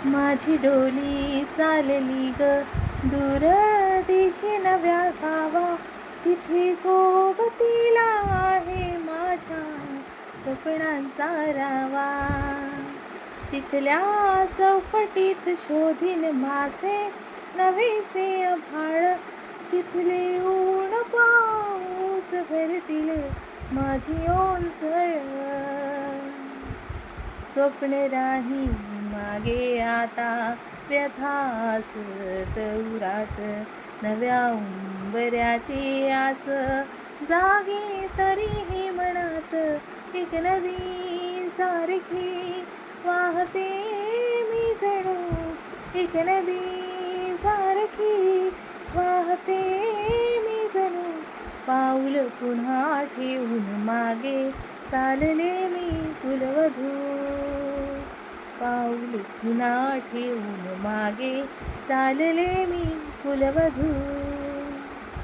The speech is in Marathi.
माझी डोली चालली ग दूर देशी नव्या गावा, तिथे सोबतीला आहे माझ्या स्वप्नांचा रावा. तिथल्या चौकटीत शोधीन माझे नवेसे आभाळ, तिथले ऊन पाऊस भरतील माझी ओंजळ. स्वप्न राही मागे आता व्यथा असत उरात, नव्या उंबऱ्याची आस जागी तरीही मनात. एक नदी सारखी वाहते मी जणू, एक नदी सारखी वाहते मी जणू. पाऊल पुन्हा ठेवून मागे चालले मी कुलवधू, पाऊल पुन्हा ठेवून मागे चालले मी कुलवधू.